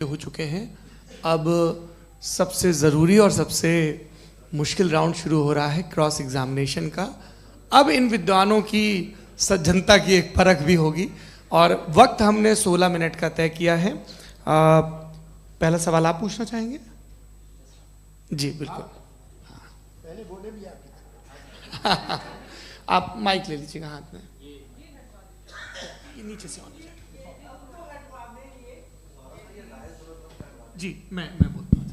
हो चुके हैं। अब सबसे ज़रूरी और सबसे मुश्किल राउंड शुरू हो रहा है क्रॉस एग्जामिनेशन का। अब इन विद्वानों की सज्जनता की एक परख भी होगी और वक्त हमने 16 मिनट का तय किया है। पहला सवाल आप पूछना चाहेंगे? जी बिल्कुल। पहले बोले भी आप माइक ले लीजिएगा हाथ में, ये नीचे से होना चाहिए। जी मैं बोलता हूँ,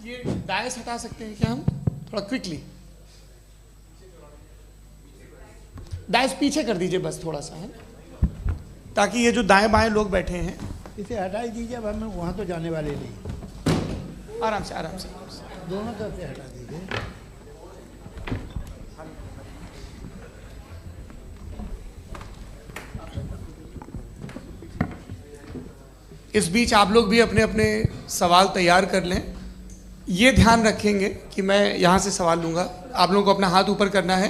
ये डायस हटा सकते हैं क्या हम थोड़ा क्विकली? डायस पीछे कर दीजिए बस थोड़ा सा, है ताकि ये जो दाएं बाएं लोग बैठे हैं इसे हटा ही दीजिए। अब हम वहाँ तो जाने वाले नहीं। आराम से आराम से आराम से। दोनों तरफ से हटा दीजिए। इस बीच आप लोग भी अपने अपने सवाल तैयार कर लें। ये ध्यान रखेंगे कि मैं यहाँ से सवाल लूँगा, आप लोगों को अपना हाथ ऊपर करना है,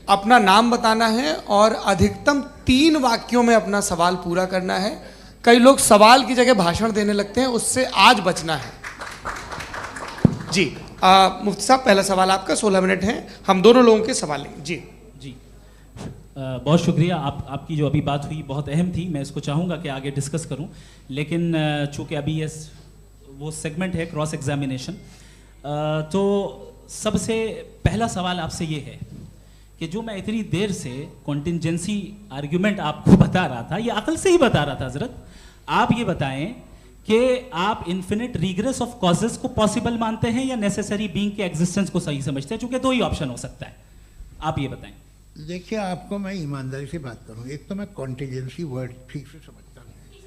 अपना नाम बताना है और अधिकतम 3 वाक्यों में अपना सवाल पूरा करना है। कई लोग सवाल की जगह भाषण देने लगते हैं, उससे आज बचना है। जी मुफ्ती साहब, पहला सवाल आपका, 16 मिनट हैं, हम दोनों लोगों के सवाल लेंगे। जी बहुत शुक्रिया। आपकी जो अभी बात हुई बहुत अहम थी, मैं इसको चाहूँगा कि आगे डिस्कस करूँ, लेकिन चूँकि अभी ये वो सेगमेंट है क्रॉस एग्जामिनेशन, तो सबसे पहला सवाल आपसे ये है कि जो मैं इतनी देर से कॉन्टिंजेंसी आर्ग्यूमेंट आपको बता रहा था, ये अकल से ही बता रहा था हजरत, आप ये बताएं कि आप इन्फिनिट रिग्रेस ऑफ कॉजेस को पॉसिबल मानते हैं या नेसेसरी बीइंग के एग्जिस्टेंस को सही समझते हैं? चूँकि 2 ही ऑप्शन हो सकता है, आप ये बताएं। देखिए, आपको मैं ईमानदारी से बात करूं, एक तो मैं कॉन्टिजेंसी वर्ड ठीक से समझता नहीं,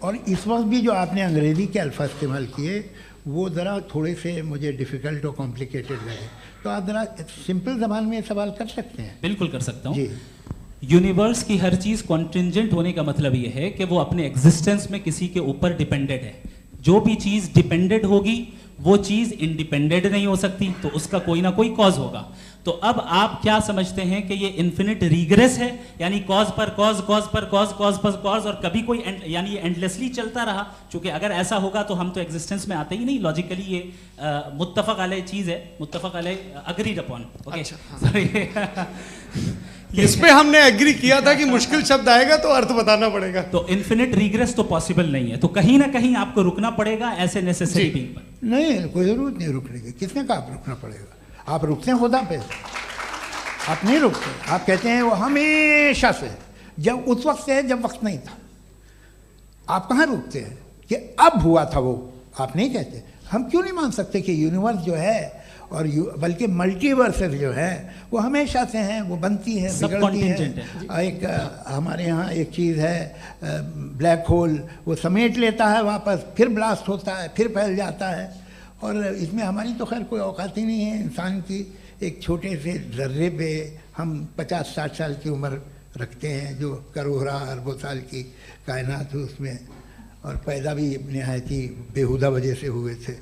और इस वक्त भी जो आपने अंग्रेज़ी के अल्फाज इस्तेमाल किए वो ज़रा थोड़े से मुझे डिफ़िकल्ट और कॉम्प्लिकेटेड लगे, तो आप ज़रा सिंपल ज़बान में सवाल कर सकते हैं? बिल्कुल कर सकता हूँ जी। यूनिवर्स की हर चीज़ कॉन्टिंजेंट होने का मतलब ये है कि वो अपने एग्जिस्टेंस में किसी के ऊपर डिपेंडेड है। जो भी चीज़ डिपेंडेड होगी वो चीज़ इंडिपेंडेंट नहीं हो सकती, तो उसका कोई ना कोई कॉज होगा। तो अब आप क्या समझते हैं कि ये इन्फिनिट रिग्रेस है, यानी कॉज पर कॉज, कॉज पर कॉज, कॉज पर कॉज, और कभी कोई यानी ये एंडलेसली चलता रहा? क्योंकि अगर ऐसा होगा तो हम तो एग्जिस्टेंस में आते ही नहीं। लॉजिकली ये मुत्तफक अलैह चीज़ है, मुत्तफक अलैह अग्रीड अपॉन। ओके, इस पे हमने एग्री किया था कि मुश्किल शब्द आएगा तो अर्थ बताना पड़ेगा। तो इन्फिनिट रिग्रेस तो पॉसिबल नहीं है, तो कहीं ना कहीं आपको रुकना पड़ेगा ऐसे नेसेसरी बीइंग पर। नहीं, कोई ज़रूरत नहीं रुकने की। किसने कहा आप रुकना पड़ेगा? आप रुकते हैं खुदा पे, आप नहीं रुकते। आप कहते हैं वो हमेशा से, जब उस वक्त से है जब वक्त नहीं था। आप कहाँ रुकते हैं कि अब हुआ था वो? आप नहीं कहते। हम क्यों नहीं मान सकते कि यूनिवर्स जो है और बल्कि मल्टीवर्सेस जो है वो हमेशा से हैं, वो बनती है, बिगड़ती है। एक हमारे यहाँ एक चीज़ है ब्लैक होल, वो समेट लेता है वापस, फिर ब्लास्ट होता है, फिर फैल जाता है। और इसमें हमारी तो खैर कोई औकात ही नहीं है इंसान की। एक छोटे से ज़र्रे पे हम 50-60 साल की उम्र रखते हैं, जो करोड़ों अरबों साल की कायनात है उसमें, और पैदा भी नहायत ही बेहुदा वजह से हुए थे।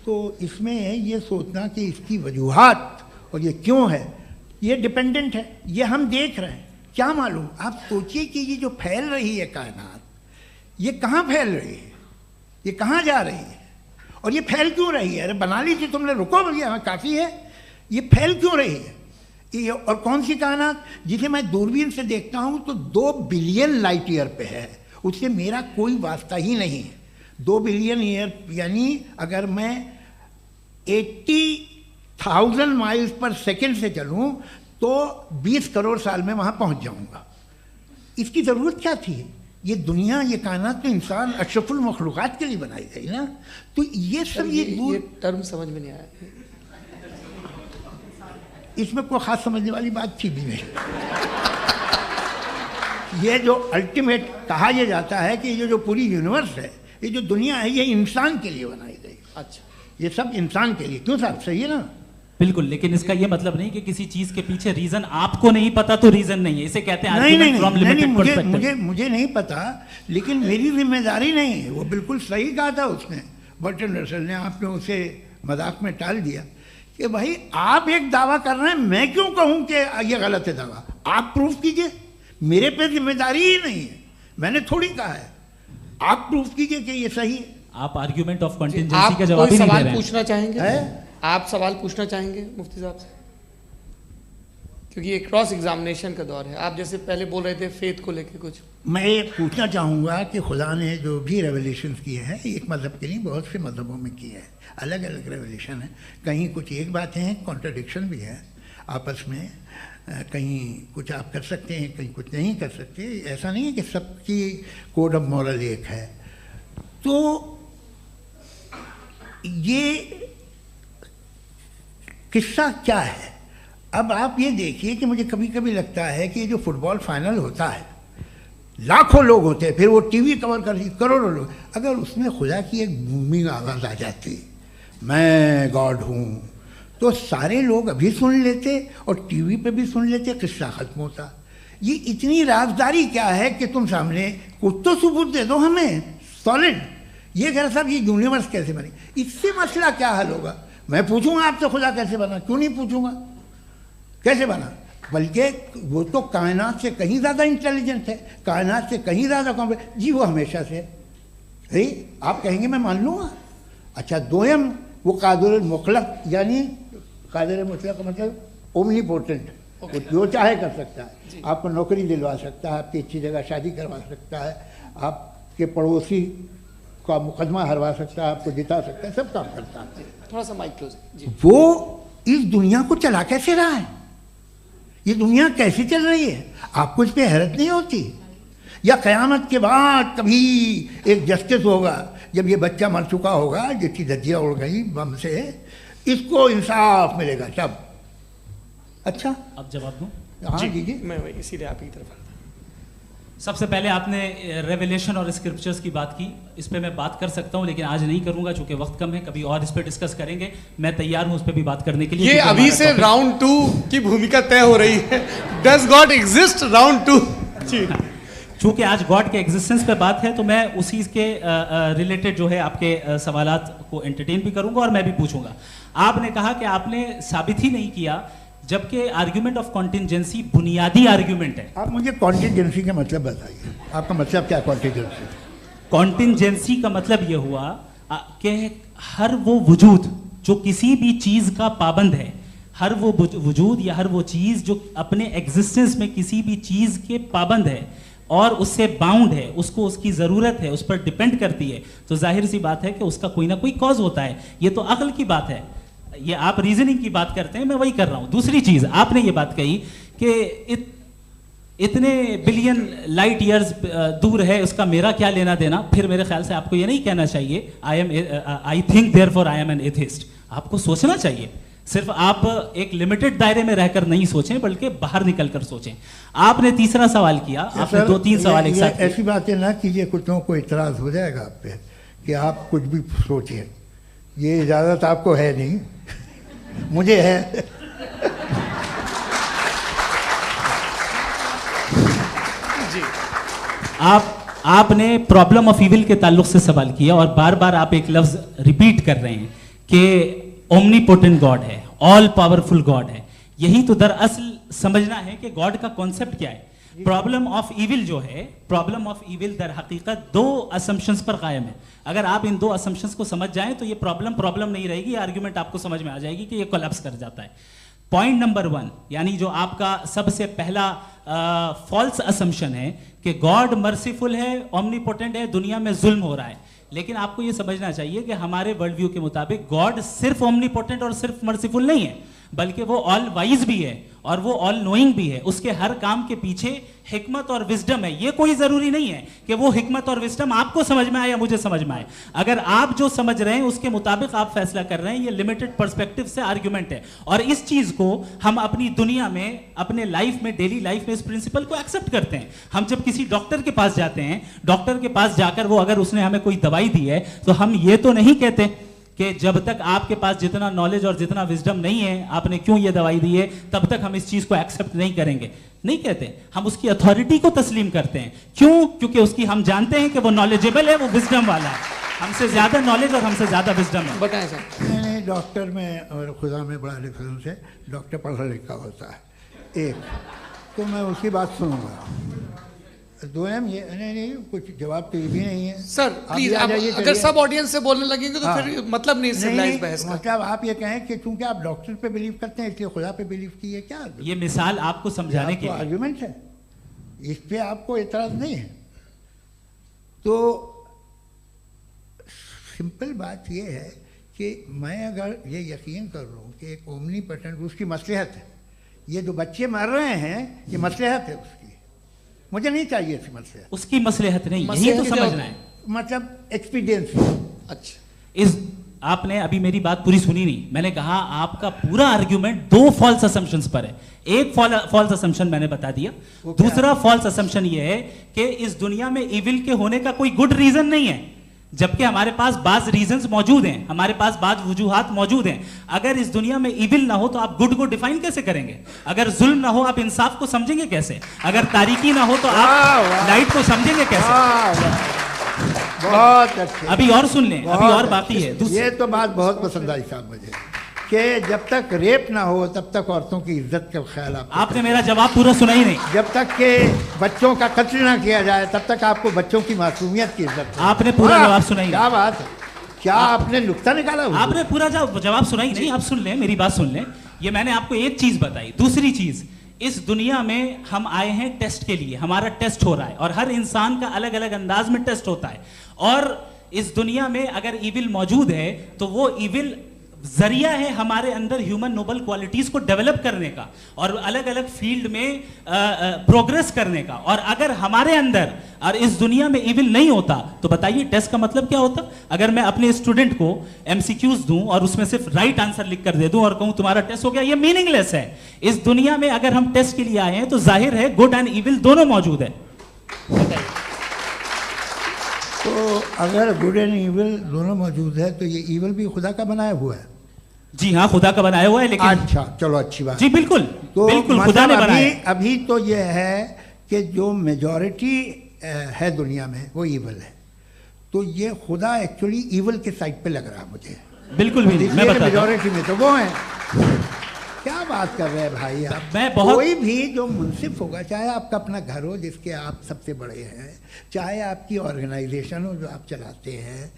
तो इसमें ये सोचना कि इसकी वजूहात और ये क्यों है, ये डिपेंडेंट है, ये हम देख रहे हैं, क्या मालूम। आप सोचिए कि ये जो फैल रही है कायनात, ये कहाँ फैल रही है, ये कहाँ जा रही है, और ये फैल क्यों रही है? अरे बना ली थी तुमने, रुको भैया, काफ़ी है। ये फैल क्यों रही है? ये और कौन सी कायनात जिसे मैं दूरबीन से देखता हूँ तो 2 बिलियन लाइट ईयर पे है, उससे मेरा कोई वास्ता ही नहीं है। 2 बिलियन ईयर यानी अगर मैं 80,000 माइल्स पर सेकेंड से चलूँ तो 20 करोड़ साल में वहाँ पहुँच जाऊँगा। इसकी ज़रूरत क्या थी? ये दुनिया, ये कायनात तो इंसान अशरफुल मखलूक़ात के लिए बनाई गई ना। तो ये सब ये टर्म समझ में नहीं आया, इसमें कोई ख़ास समझने वाली बात थी भी नहीं। ये जो अल्टीमेट कहा यह जाता है कि ये जो पूरी यूनिवर्स है, ये जो दुनिया है, ये इंसान के लिए बनाई गई। अच्छा, ये सब इंसान के लिए। क्यों साहब, सही है ना? बिल्कुल, लेकिन इसका ये मतलब नहीं कि किसी चीज के पीछे रीजन आपको नहीं पता तो रीजन नहीं है, इसे कहते हैं नहीं, मुझे नहीं पता, लेकिन मेरी जिम्मेदारी नहीं है। वो बिल्कुल सही कहा था उसने, बर्टन रसल ने। आपने उसे मजाक में टाल दिया कि भाई आप एक दावा कर रहे हैं, मैं क्यों कहूं कि ये गलत है दावा? आप प्रूफ कीजिए, मेरे पे जिम्मेदारी ही नहीं है, मैंने थोड़ी कहा है। आप प्रूफ कीजिए कि ये सही है। आप आर्ग्यूमेंट ऑफ कॉन्टिजेंसी आप का जवाब कोई ही नहीं दे सवाल रहे हैं। पूछना चाहेंगे? है? आप सवाल पूछना चाहेंगे मुफ्ती साहब से? क्योंकि ये क्रॉस एग्जामिनेशन का दौर है। आप जैसे पहले बोल रहे थे फेथ को लेके कुछ। मैं ये पूछना चाहूँगा कि खुदा ने जो भी रेवलेशन किए हैं, एक मज़हब के नहीं बहुत से मज़हबों में किए हैं, अलग अलग रेवलेशन है। कहीं कुछ एक बातें हैं, कॉन्ट्रडिक्शन भी है आपस में, कहीं कुछ आप कर सकते हैं, कहीं कुछ नहीं कर सकते। ऐसा नहीं है कि सबकी कोड ऑफ मॉरल एक है। तो ये किस्सा क्या है? अब आप ये देखिए कि मुझे कभी कभी लगता है कि जो फुटबॉल फाइनल होता है, लाखों लोग होते हैं, फिर वो टीवी कवर कर करोड़ों लोग, अगर उसमें खुदा की एक बूमिंग आवाज़ आ जाती, मैं गॉड हूँ, तो सारे लोग अभी सुन लेते और टीवी पे भी सुन लेते, किस्सा ख़त्म होता। ये इतनी राजदारी क्या है कि तुम सामने कुछ तो सबूत दे दो हमें सॉलिड। ये कह रहा साहब ये यूनिवर्स कैसे बनी, इससे मसला क्या हल होगा? मैं पूछूंगा आपसे खुदा कैसे बना? क्यों नहीं पूछूंगा कैसे बना? बल्कि वो तो कायनात से कहीं ज़्यादा इंटेलिजेंट है, कायनात से कहीं ज़्यादा कॉम्प्लेक्स। जी वो हमेशा से है, आप कहेंगे मैं मान लूँगा। अच्छा दोयम वो कादिर मुतलक, यानी कादिर मुतलक का मतलब ओमनीपोटेंट, वो जो चाहे कर सकता है। आपको नौकरी दिलवा सकता है, आपकी अच्छी जगह शादी करवा सकता है, आपके पड़ोसी का मुकदमा हरवा सकता है, आपको जिता सकता है, सब काम करता है। थोड़ा सा माइक क्लोज जी। वो इस दुनिया को चला कैसे रहा है? ये दुनिया कैसे चल रही है? आपको इस पर हैरत नहीं होती? या क़यामत के बाद कभी एक जस्टिस होगा, जब ये बच्चा मर चुका होगा जिसकी धज्जियाँ उड़ गई बम से, इसको इंसाफ मिलेगा तब? अच्छा अब जवाब दूं? हाँ दीजिए। मैं वही इसीलिए आप ही की तरफ। सबसे पहले आपने रेवलेशन और स्क्रिप्चर्स की बात की, इस पे मैं बात कर सकता हूं लेकिन आज नहीं करूंगा चूंकि वक्त कम है, कभी और इस पे डिस्कस करेंगे। मैं तैयार हूं उस पे भी बात करने के लिए। ये क्योंकि अभी हमारा से topic- राउंड 2 की भूमिका तय हो रही है। डज गॉड एग्जिस्ट राउंड 2 जी। चूंकि आज गॉड के एग्जिस्टेंस पे बात है तो मैं उसी के रिलेटेड जो है आपके सवालात को एंटरटेन भी करूंगा और मैं भी पूछूंगा। आपने कहा कि आपने साबित ही नहीं किया, जबकि आर्ग्यूमेंट ऑफ कॉन्टिजेंसी बुनियादी आर्ग्यूमेंट है। आप मुझे कॉन्टिजेंसी का मतलब बताइए, आपका मतलब क्या कॉन्टिजेंसी? कॉन्टिजेंसी का मतलब यह हुआ कि हर वो वजूद जो किसी भी चीज का पाबंद है, हर वो वजूद या हर वो चीज जो अपने एग्जिस्टेंस में किसी भी चीज के पाबंद है और उससे बाउंड है, उसको उसकी ज़रूरत है, उस पर डिपेंड करती है, तो जाहिर सी बात है कि उसका कोई ना कोई कॉज होता है। ये तो अक्ल की बात है। ये आप रीजनिंग की बात करते हैं, मैं वही कर रहा हूं। दूसरी चीज आपने ये बात कही कि इतने बिलियन लाइट ईयर्स दूर है, उसका मेरा क्या लेना देना। फिर मेरे ख्याल से आपको ये नहीं कहना चाहिए I think therefore I am an atheist. आपको सोचना चाहिए, सिर्फ आप एक लिमिटेड दायरे में रहकर नहीं सोचें बल्कि बाहर निकलकर सोचें। आपने तीसरा सवाल किया, आपने 2-3 सवाल एक साथ किए। ऐसी बातें ना कीजिए, कुछ लोगों को इतराज हो जाएगा आप पे कि आप कुछ भी सोचिए। ये इजाज़त आपको है नहीं, मुझे है। जी आपने प्रॉब्लम ऑफ इविल के ताल्लुक से सवाल किया और बार बार आप एक लफ्ज रिपीट कर रहे हैं कि ओमनीपोटेंट गॉड है, ऑल पावरफुल गॉड है। यही तो दरअसल समझना है कि गॉड का कॉन्सेप्ट क्या है। प्रॉब्लम ऑफ इविल जो है, प्रॉब्लम ऑफ इविल दर हकीकत 2 असम्पशंस पर कायम है। अगर आप इन 2 असम्पशंस को समझ जाएं तो ये प्रॉब्लम नहीं रहेगी, आर्ग्यूमेंट आपको समझ में आ जाएगी कि ये कोलैप्स कर जाता है। पॉइंट नंबर 1, यानी जो आपका सबसे पहला फॉल्स असम्पशन है कि गॉड मर्सीफुल है, ओमनीपोटेंट है, दुनिया में जुल्म हो रहा है। लेकिन आपको ये समझना चाहिए कि हमारे वर्ल्ड व्यू के मुताबिक गॉड सिर्फ ओमनीपोटेंट और सिर्फ मर्सीफुल नहीं है, बल्कि वो ऑल वाइज भी है और वो ऑल नोइंग भी है। उसके हर काम के पीछे हिकमत और विजडम है। ये कोई जरूरी नहीं है कि वो हिकमत और विजडम आपको समझ में आए या मुझे समझ में आए। अगर आप जो समझ रहे हैं उसके मुताबिक आप फैसला कर रहे हैं, ये लिमिटेड पर्सपेक्टिव से आर्ग्यूमेंट है। और इस चीज को हम अपनी दुनिया में, अपने लाइफ में, डेली लाइफ में इस प्रिंसिपल को एक्सेप्ट करते हैं। हम जब किसी डॉक्टर के पास जाते हैं, डॉक्टर के पास जाकर वो अगर उसने हमें कोई दवाई दी है तो हम ये तो नहीं कहते कि जब तक आपके पास जितना नॉलेज और जितना विजडम नहीं है, आपने क्यों ये दवाई दी है, तब तक हम इस चीज को एक्सेप्ट नहीं करेंगे। नहीं कहते, हम उसकी अथॉरिटी को तस्लीम करते हैं। क्यों? क्योंकि उसकी हम जानते हैं कि वो नॉलेजेबल है, वो विजडम वाला है, हमसे ज्यादा नॉलेज और हमसे ज्यादा विजडम है। बताएं सर। मैंने डॉक्टर में और खुदा में बड़ा डिफरेंस है। डॉक्टर पढ़ा लिखा होता है एक, तो मैं उसकी बात सुनूंगा। दोयम ये नहीं कुछ जवाब तो ये भी नहीं है सर आप प्लीज ये आ आप जाइए, अगर चलिए। सब ऑडियंस से बोलने लगेंगे तो हाँ। फिर मतलब नहीं सिविलाइज बहस का। मतलब आप ये कहें कि चूंकि आप डॉक्टर पे बिलीव करते हैं इसलिए खुदा पे बिलीव किए क्या ये मिसाल आपको समझाने के लिए आर्ग्यूमेंट है, इस पे आपको एतराज नहीं है। तो सिंपल बात ये है कि मैं अगर ये यकीन कर लूँ कि एक ओमनी पेटेंट उसकी मसलहत है, ये जो बच्चे मर रहे हैं ये मसलहत है उसकी, मुझे नहीं चाहिए ऐसी मसलहत, उसकी मसलहत नहीं, यही मसलहत तो क्या समझना है। मतलब एक्सपीडियंस। अच्छा इस आपने अभी मेरी बात पूरी सुनी नहीं। मैंने कहा आपका पूरा आर्ग्यूमेंट दो फॉल्स असम्पशंस पर है। एक फॉल्स असम्पशन मैंने बता दिया, दूसरा फॉल्स असम्पशन ये है कि इस दुनिया में इविल के होने का कोई गुड रीजन नहीं है, जबकि हमारे पास बाज रीजंस मौजूद हैं, हमारे पास बाज वजूहात मौजूद हैं। अगर इस दुनिया में इविल ना हो तो आप गुड को डिफाइन कैसे करेंगे? अगर जुल्म ना हो आप इंसाफ को समझेंगे कैसे? अगर तारीकी ना हो तो आप लाइट को समझेंगे कैसे? बहुत अच्छे। अभी और सुन लें, अभी और बहुत बाकी है। ये तो बात बहुत पसंद आई साहब मुझे कि जब तक रेप ना हो तब तक औरतों की इज्जत का ख्याल आपने मेरा जवाब पूरा सुना ही नहीं। जब तक के बच्चों का कत्ल ना किया जाए तब तक आपको बच्चों की मासूमियत की इज्जत है। आपने पूरा जवाब सुना ही नहीं। क्या बात है, क्या आपने नुक्ता निकाला हुआ? आपने पूरा जवाब सुना ही नहीं। आप सुन लें, मेरी बात सुन लें। ये मैंने आपको एक चीज बताई। दूसरी चीज, इस दुनिया में हम आए हैं टेस्ट के लिए, हमारा टेस्ट हो रहा है और हर इंसान का अलग अलग अंदाज में टेस्ट होता है। और इस दुनिया में अगर इविल मौजूद है तो वो इविल जरिया है हमारे अंदर ह्यूमन नोबल क्वालिटीज को डेवलप करने का और अलग अलग फील्ड में प्रोग्रेस करने का। और अगर हमारे अंदर और इस दुनिया में इविल नहीं होता तो बताइए टेस्ट का मतलब क्या होता? अगर मैं अपने स्टूडेंट को एमसीक्यूज दूं और उसमें सिर्फ राइट आंसर लिख कर दे दूं और कहूं तुम्हारा टेस्ट हो गया, ये मीनिंगलेस है। इस दुनिया में अगर हम टेस्ट के लिए आए हैं तो जाहिर है गुड एंड इविल दोनों मौजूद है। तो अगर गुड एंड इविल दोनों मौजूद है तो ये इविल भी खुदा का बनाया हुआ है। जी हाँ, खुदा का बनाया हुआ है। लेकिन अच्छा चलो अच्छी बात। जी बिल्कुल, तो बिल्कुल खुदा ने मतलब बनाया। अभी तो ये है कि जो मेजॉरिटी है दुनिया में वो इविल है, तो ये खुदा एक्चुअली इविल के साइड पे लग रहा है मुझे। बिल्कुल भी नहीं, मैं बताता हूं। मेजॉरिटी में तो वो है। क्या बात कर रहे हैं भाई आप? मैं बहुत कोई भी जो मुंसिफ होगा, चाहे आपका अपना घर हो जिसके आप सबसे बड़े हैं, चाहे आपकी ऑर्गेनाइजेशन हो जो आप चलाते हैं,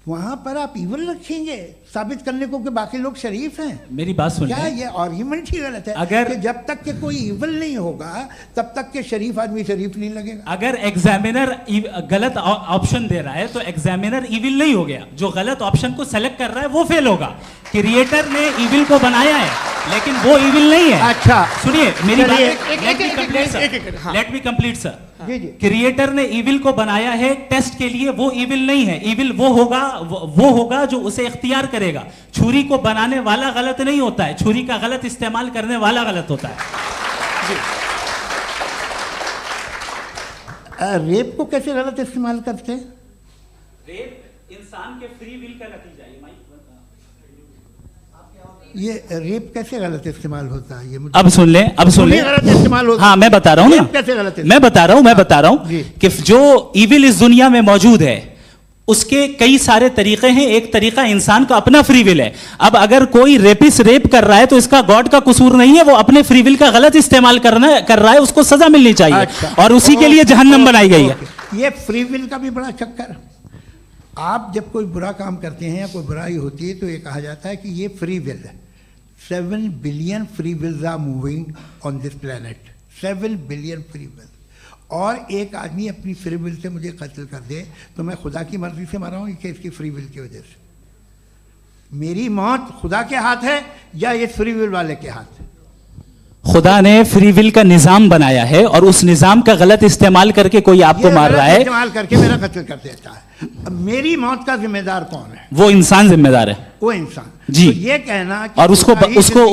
वहां पर आप इविल रखेंगे साबित करने को कि बाकी लोग शरीफ हैं। मेरी बात सुन क्या लें। ये आर्ग्यूमेंट ही गलत है? अगर- कि जब तक के कोई इविल नहीं होगा तब तक के शरीफ आदमी शरीफ नहीं लगेगा। अगर एग्जामिनर गलत ऑप्शन दे रहा है तो एग्जामिनर इविल नहीं हो गया। जो गलत ऑप्शन को सेलेक्ट कर रहा है वो फेल होगा। क्रिएटर ने इविल को बनाया है लेकिन वो इविल नहीं है। अच्छा सुनिए मेरी बात, चलिए, लेट मी कंप्लीट सर। जी जी क्रिएटर ने इविल को बनाया है टेस्ट के लिए, वो इविल नहीं है। इविल वो होगा जो उसे इख्तियार करेगा। छुरी को बनाने वाला गलत नहीं होता है, छुरी का गलत इस्तेमाल करने वाला गलत होता है। रेप को कैसे गलत इस्तेमाल करते हैं? रेप इंसान के फ्री विल का नतीजा है। ये रेप कैसे गलत इस्तेमाल होता है? ये मुझे अब सुन लें, अब सुन लें। गलत इस्तेमाल होता है। हाँ मैं बता रहा हूँ रेप ना, कैसे गलत मैं बता रहा हूँ जी। कि जो इविल इस दुनिया में मौजूद है उसके कई सारे तरीके हैं। एक तरीका इंसान का अपना फ्री विल है। अब अगर कोई रेपिस्ट रेप कर रहा है तो इसका गॉड का कसूर नहीं है, वो अपने फ्री विल का गलत इस्तेमाल कर रहा है, उसको सजा मिलनी चाहिए। अच्छा। और उसी के लिए जहन्नम बनाई गई है। ये फ्री विल का भी बड़ा चक्कर। आप जब कोई बुरा काम करते हैं या कोई बुराई होती है तो ये कहा जाता है कि ये फ्री विल है। 7 billion free wills are moving on this planet. 7 billion free will. और एक आदमी अपनी फ्री विल से मुझे कत्ल कर दे तो मैं खुदा की मर्जी से मरा हूँ कि इसकी फ्री विल की वजह से? मेरी मौत खुदा के हाथ है या इस फ्री विल वाले के हाथ है? खुदा ने फ्री विल का निजाम बनाया है और उस निजाम का गलत इस्तेमाल करके कोई आपको मार रहा है, इस्तेमाल करके मेरा कत्ल कर देता है। अब मेरी मौत का जिम्मेदार कौन है? वो इंसान जिम्मेदार है। वो इंसान। जी। तो ये कहना कि और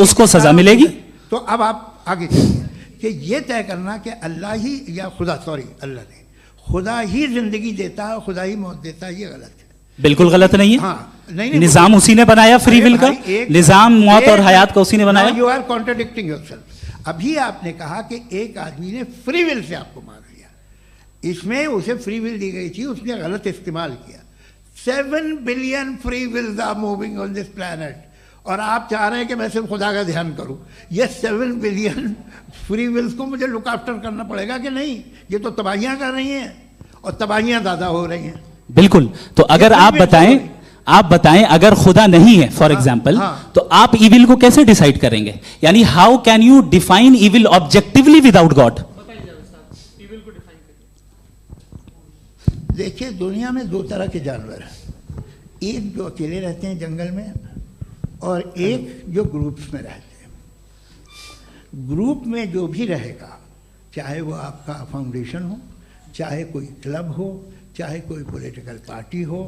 उसको सजा मिलेगी। तो अब आप आगे चलिए कि ये तय करना कि अल्लाह ही या अल्लाह ने खुदा ही जिंदगी देता है, खुदा ही मौत देता है, ये गलत है। बिल्कुल गलत नहीं है। हाँ, नहीं, निजाम उसी ने बनाया फ्री विल का। निजाम मौत और हयात का उसी ने बनाया। You are contradicting yourself. अभी आपने कहा कि एक आदमी ने फ्री विल से आपको मार दिया, इसमें उसे फ्री विल दी गई थी, उसने गलत इस्तेमाल किया। 7 billion free wills are moving on this planet और आप चाह रहे हैं कि मैं सिर्फ खुदा का ध्यान करूं। ये 7 बिलियन फ्री विल्स को मुझे लुक आफ्टर करना पड़ेगा कि नहीं? ये तो तबाहियां कर रही हैं और तबाहियां ज़्यादा हो रही हैं। बिल्कुल। तो अगर आप बताएं अगर खुदा नहीं है फॉर एग्जाम्पल, तो आप इविल को कैसे डिसाइड करेंगे? यानी how can you define evil objectively without God? देखिए, दुनिया में 2 तरह के जानवर हैं, एक जो अकेले रहते हैं जंगल में और एक जो ग्रुप्स में रहते हैं। ग्रुप में जो भी रहेगा, चाहे वो आपका फाउंडेशन हो, चाहे कोई क्लब हो, चाहे कोई पॉलिटिकल पार्टी हो,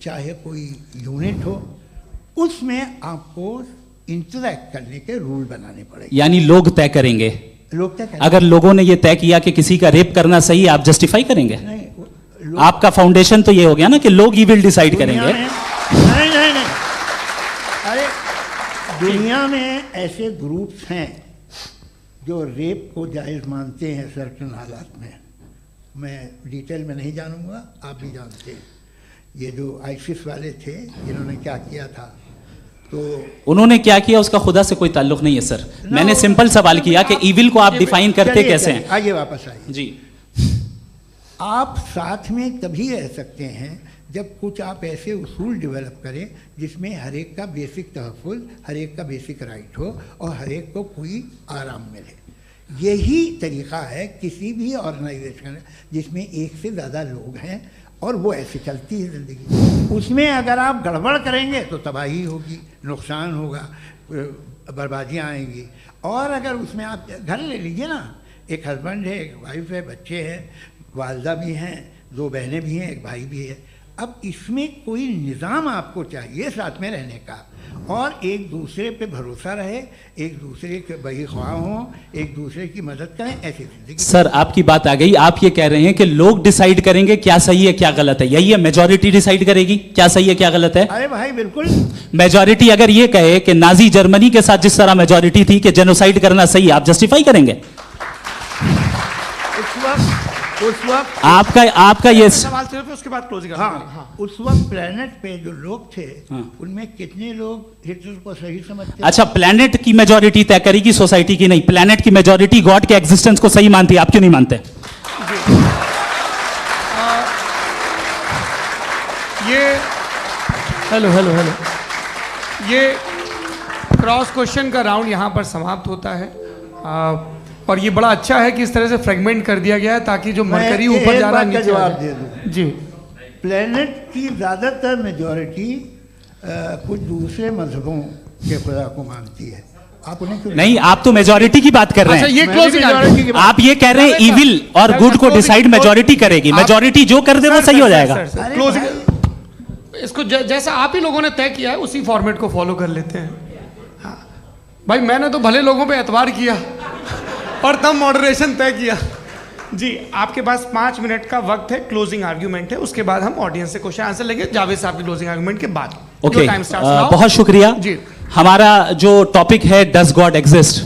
चाहे कोई यूनिट हो, उसमें आपको इंटरैक्ट करने के रूल बनाने पड़ेंगे। यानी लोग तय करेंगे। लोग तय करेंगे। अगर लोगों ने ये तय किया कि किसी का रेप करना सही है, आप जस्टिफाई करेंगे? नहीं, आपका फाउंडेशन तो ये हो गया ना कि लोग ही विल डिसाइड करेंगे। नहीं, अरे दुनिया में ऐसे ग्रुप्स हैं जो रेप को जायज़ मानते हैं सर्टेन हालात में। मैं डिटेल में नहीं जानूंगा, आप भी जानते हैं। ये जो आईसिस वाले थे, इन्होंने क्या किया था, तो उन्होंने क्या किया उसका खुदा से कोई ताल्लुक नहीं है सर। मैंने सिंपल सवाल किया कि इविल को आप डिफाइन करते कैसे हैं? आइए वापस आइए जी। आप साथ में तभी रह सकते हैं जब कुछ आप ऐसे उसूल डेवलप करें जिसमें हर एक का बेसिक तहफ़्फ़ुज़, हर एक का बेसिक राइट हो और हर एक को कोई आराम मिले। यही तरीक़ा है किसी भी ऑर्गेनाइजेशन जिसमें एक से ज़्यादा लोग हैं और वो ऐसे चलती है ज़िंदगी। उसमें अगर आप गड़बड़ करेंगे तो तबाही होगी, नुकसान होगा, बर्बादियाँ आएंगी। और अगर उसमें आप घर ले लीजिए ना, एक हस्बैंड है, एक वाइफ है, बच्चे हैं, वालदा भी हैं, 2 बहनें भी हैं, एक भाई भी है। अब इसमें कोई निज़ाम आपको चाहिए साथ में रहने का, और एक दूसरे पे भरोसा रहे, एक दूसरे के बहीख्वाह हों, एक दूसरे की मदद करें, ऐसी जिंदगी। सर आपकी बात आ गई। आप ये कह रहे हैं कि लोग डिसाइड करेंगे क्या सही है क्या गलत है, यही है? मेजॉरिटी डिसाइड करेगी क्या सही है क्या गलत है? अरे भाई बिल्कुल। मेजॉरिटी अगर ये कहे कि नाजी जर्मनी के साथ जिस तरह मेजॉरिटी थी कि जेनोसाइड करना सही, आप जस्टिफाई करेंगे? उस वक्त आपका ये सवाल सिर्फ उसके बाद क्लोजिंग। हाँ, उस वक्त प्लेनेट पे जो लोग थे, उनमें कितने लोग हिटलर को सही समझते? अच्छा, प्लेनेट की मेजॉरिटी तय करेगी, सोसाइटी की नहीं। प्लेनेट की मेजॉरिटी गॉड के एग्जिस्टेंस को सही मानती है, आप क्यों नहीं मानते? ये हेलो ये क्रॉस क्वेश्चन का राउंड यहाँ पर समाप्त होता है। और ये बड़ा अच्छा है कि इस तरह से फ्रेगमेंट कर दिया गया है ताकि जो मरकरी ऊपर जा रहा है नीचे जवाब दे दूं। जी। प्लेनेट की ज़्यादातर मेजॉरिटी कुछ दूसरे मजहबों के खुदा को मानती है। आप उन्हें क्यों नहीं? आप तो मेजॉरिटी की बात कर रहे हैं। अच्छा, ये क्लोजिंग आप ये कह रहे हैं इविल और गुड को डिसाइड मेजॉरिटी करेगी। मेजॉरिटी जो कर दे वो सही हो जाएगा। क्लोजिंग इसको जैसा आप ही लोगों ने तय किया है उसी फॉर्मेट को फॉलो कर लेते हैं। हाँ भाई, मैंने तो भले लोगों पे एतबार किया और तब मॉडरेशन तय किया। जी, आपके पास 5 मिनट का वक्त है, क्लोजिंग आर्ग्यूमेंट है, उसके बाद हम ऑडियंस से क्वेश्चन आंसर लेंगे जावेद साहब की क्लोजिंग आर्ग्यूमेंट के बाद। ओके, बहुत शुक्रिया जी। हमारा जो टॉपिक है डज गॉड एग्जिस्ट,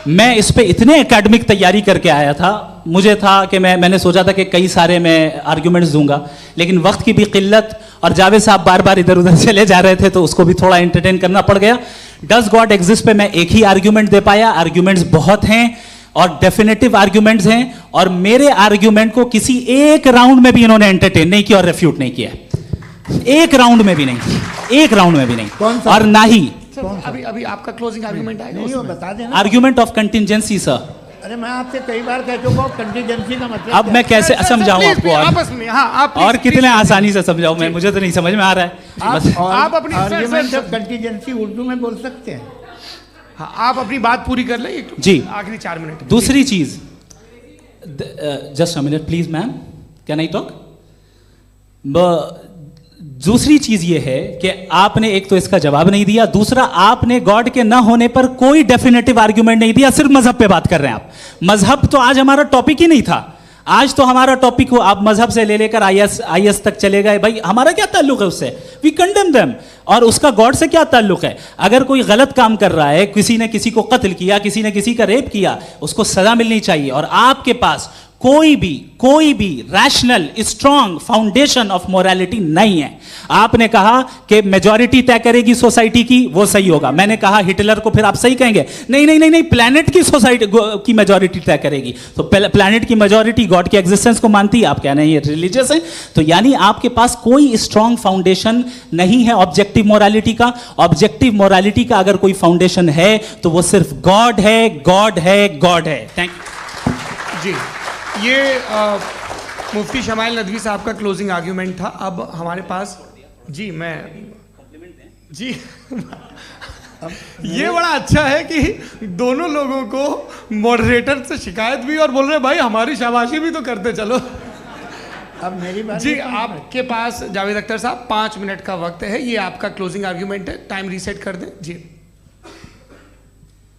मैं इस पे इतने एकेडमिक तैयारी करके आया था। मुझे था कि मैंने सोचा था कि कई सारे मैं आर्ग्यूमेंट्स दूंगा, लेकिन वक्त की भी किल्लत और जावेद साहब बार बार इधर उधर चले जा रहे थे तो उसको भी थोड़ा एंटरटेन करना पड़ गया। डज गॉड एग्जिस्ट पे मैं एक ही आर्ग्यूमेंट दे पाया। आर्ग्यूमेंट्स बहुत हैं और डेफिनेटिव आर्ग्यूमेंट्स हैं, और मेरे आर्ग्यूमेंट को किसी एक राउंड में भी इन्होंने एंटरटेन नहीं किया और रेफ्यूट नहीं किया। एक राउंड में भी नहीं, एक राउंड में भी नहीं। और ना ही अभी आपका क्लोजिंग आर्ग्यूमेंट आएगा, नहीं, वो बता देना। Argument of contingency sir. अरे मैं आपसे कई बार कह चुका हूं कंटीजेंसी का मतलब अब मैं कैसे समझाऊं आपको? आपस में हाँ, आप और कितने आसानी से समझाऊं मैं? मुझे तो नहीं समझ में आ रहा है। आप अपनी आर्ग्यूमेंट ऑफ कंटीजेंसी उर्दू में बोल सकते हैं। हाँ, आप अपनी बात पूरी कर लें जी, आखिरी 4 मिनट। दूसरी चीज, just a minute please ma'am, can I talk? दूसरी चीज ये है कि आपने एक तो इसका जवाब नहीं दिया, दूसरा आपने गॉड के ना होने पर कोई डेफिनेटिव आर्ग्यूमेंट नहीं दिया, सिर्फ मजहब पे बात कर रहे हैं आप। मजहब तो आज हमारा टॉपिक ही नहीं था। आज तो हमारा टॉपिक हो, आप मजहब से ले लेकर आईएस तक चले गए। भाई हमारा क्या ताल्लुक है उससे? We condemn them. और उसका गॉड से क्या ताल्लुक है? अगर कोई गलत काम कर रहा है, किसी ने किसी को कत्ल किया, किसी ने किसी का रेप किया, उसको सजा मिलनी चाहिए। और आपके पास कोई भी rational strong foundation of morality नहीं है। आपने कहा कि मेजॉरिटी तय करेगी सोसाइटी की, वो सही होगा। मैंने कहा हिटलर को फिर आप सही कहेंगे, नहीं, प्लैनेट की सोसाइटी की मेजॉरिटी तय करेगी। तो प्लैनेट की मेजॉरिटी गॉड के एग्जिस्टेंस को मानती है, आप कह रहे हैं ये रिलीजियस है। तो यानी आपके पास कोई स्ट्रांग फाउंडेशन नहीं है ऑब्जेक्टिव मोरालिटी का। ऑब्जेक्टिव मोरालिटी का अगर कोई फाउंडेशन है तो वो सिर्फ गॉड है, गॉड है, गॉड है। थैंक यू जी। ये मुफ्ती शमाइल नदवी साहब का क्लोजिंग आर्ग्यूमेंट था। अब हमारे पास जी जी ये बड़ा अच्छा है कि दोनों लोगों को मॉडरेटर से शिकायत भी और बोल रहे हैं भाई हमारी शाबाशी भी तो करते चलो। अब मेरी बात जी आपके पास जावेद अख्तर साहब 5 मिनट का वक्त है, ये आपका क्लोजिंग आर्ग्यूमेंट है, टाइम रीसेट कर दें जी।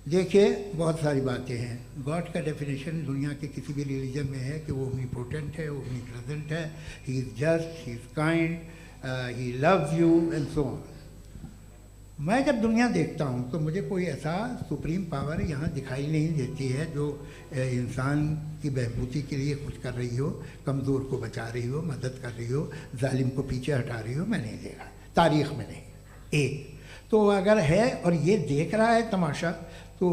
देखिए बहुत सारी बातें हैं। गॉड का डेफिनेशन दुनिया के किसी भी रिलीजन में है कि वो ओमनीपोटेंट है, ओमनीप्रेजेंट है, he is just, he is kind, he loves you and so on. मैं जब दुनिया देखता हूँ तो मुझे कोई ऐसा सुप्रीम पावर यहाँ दिखाई नहीं देती है जो इंसान की बहबूदी के लिए कुछ कर रही हो, कमज़ोर को बचा रही हो, मदद कर रही हो, जालिम को पीछे हटा रही हो। मैं नहीं देखा, तारीख़ में नहीं। एक तो अगर है और ये देख रहा है तमाशा तो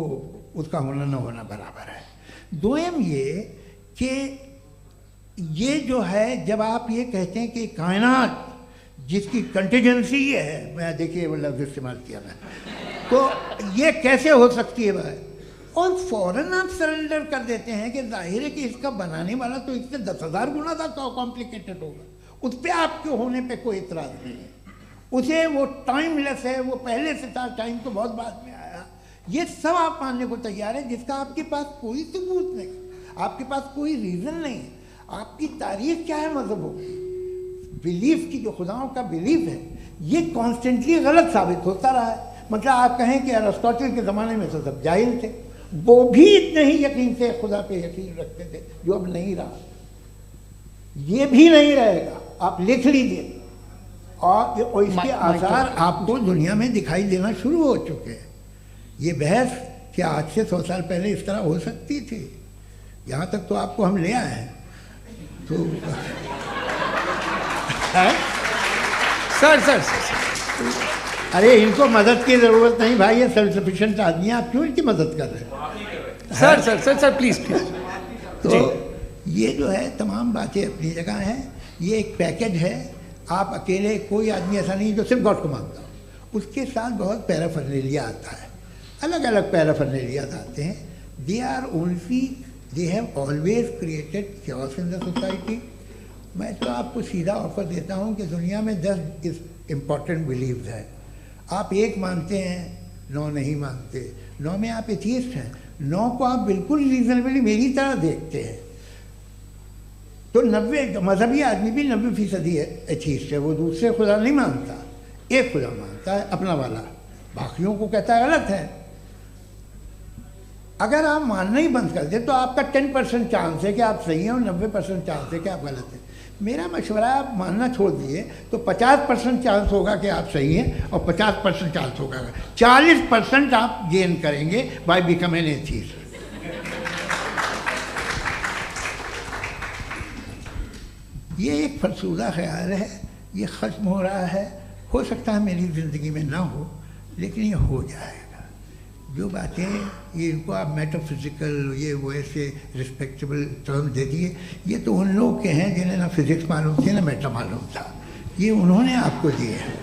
उसका होना न होना बराबर है। दोयम ये कि ये जो है जब आप ये कहते हैं कि कायनात जिसकी कंटिजेंसी है, मैं देखिए वो लफ्ज़ इस्तेमाल किया मैं, तो ये कैसे हो सकती है भाई? और फ़ौरन आप सरेंडर कर देते हैं कि जाहिर है कि इसका बनाने वाला तो इससे 10,000 गुना था कॉम्प्लिकेटेड होगा। उस पर आपके होने पे कोई इतराज़ नहीं है। उसे वो टाइमलेस है, वो पहले से था, टाइम तो बहुत बाद में आया। ये सब आप मानने को तैयार है जिसका आपके पास कोई सबूत नहीं, आपके पास कोई रीज़न नहीं है। आपकी तारीख क्या है मज़हबों की? बिलीफ की, जो खुदाओं का बिलीफ है, ये कॉन्स्टेंटली गलत साबित होता रहा है। मतलब आप कहें कि अरिस्टोटल के ज़माने में तो सब जाहिल थे, वो भी इतने ही यकीन से खुदा पे यकीन रखते थे जो अब नहीं रहा। ये भी नहीं रहेगा, आप लिख लीजिए। और इसके आसार आपको दुनिया में दिखाई देना शुरू हो चुके हैं। ये बहस क्या आज से 100 साल पहले इस तरह हो सकती थी? यहाँ तक तो आपको हम ले आए हैं। तो सर अरे इनको मदद की ज़रूरत नहीं भाई, ये सेल्फ सफिशिएंट आदमी है, आप क्यों इनकी मदद कर रहे हैं? Sir please. तो ये जो है तमाम बातें अपनी जगह हैं। ये एक पैकेज है। आप अकेले, कोई आदमी ऐसा नहीं जो सिर्फ गॉड को मानता हो, उसके साथ बहुत पैराफर्नेलिया आता है, अलग अलग पैराफर्नेलिया आते हैं। They have always created chaos in the society. मैं तो आपको सीधा ऑफर देता हूँ कि दुनिया में 10 इम्पॉर्टेंट बिलीव्स हैं। आप एक मानते हैं, 9 नहीं मानते, 9 में आप एथीस्ट हैं, 9 को आप बिल्कुल रीजनेबली मेरी तरह देखते हैं। तो 90 मजहबी आदमी भी 90% एथीस्ट है। वो दूसरे खुदा नहीं मानता, एक खुदा मानता है अपना वाला, बाकियों को कहता है गलत है। अगर आप मानना ही बंद कर दे तो आपका 10% चांस है कि आप सही हैं और 90% चांस है कि आप गलत हैं। मेरा मशवरा है आप मानना छोड़ दिए तो 50% चांस होगा कि आप सही हैं और 50% चांस होगा, 40% आप गेन करेंगे बाय बिकमिंग एन एथीस्ट। ये एक फरसूदा ख्याल है, ये ख़त्म हो रहा है। हो सकता है मेरी ज़िंदगी में ना हो, लेकिन ये हो जाएगा। जो बातें ये इनको आप मेटाफिज़िकल ये वो ऐसे रिस्पेक्टेबल टर्म दे दिए, ये तो उन लोग के हैं जिन्हें ना फिज़िक्स मालूम थी ना मेटा मालूम था, ये उन्होंने आपको दिए हैं।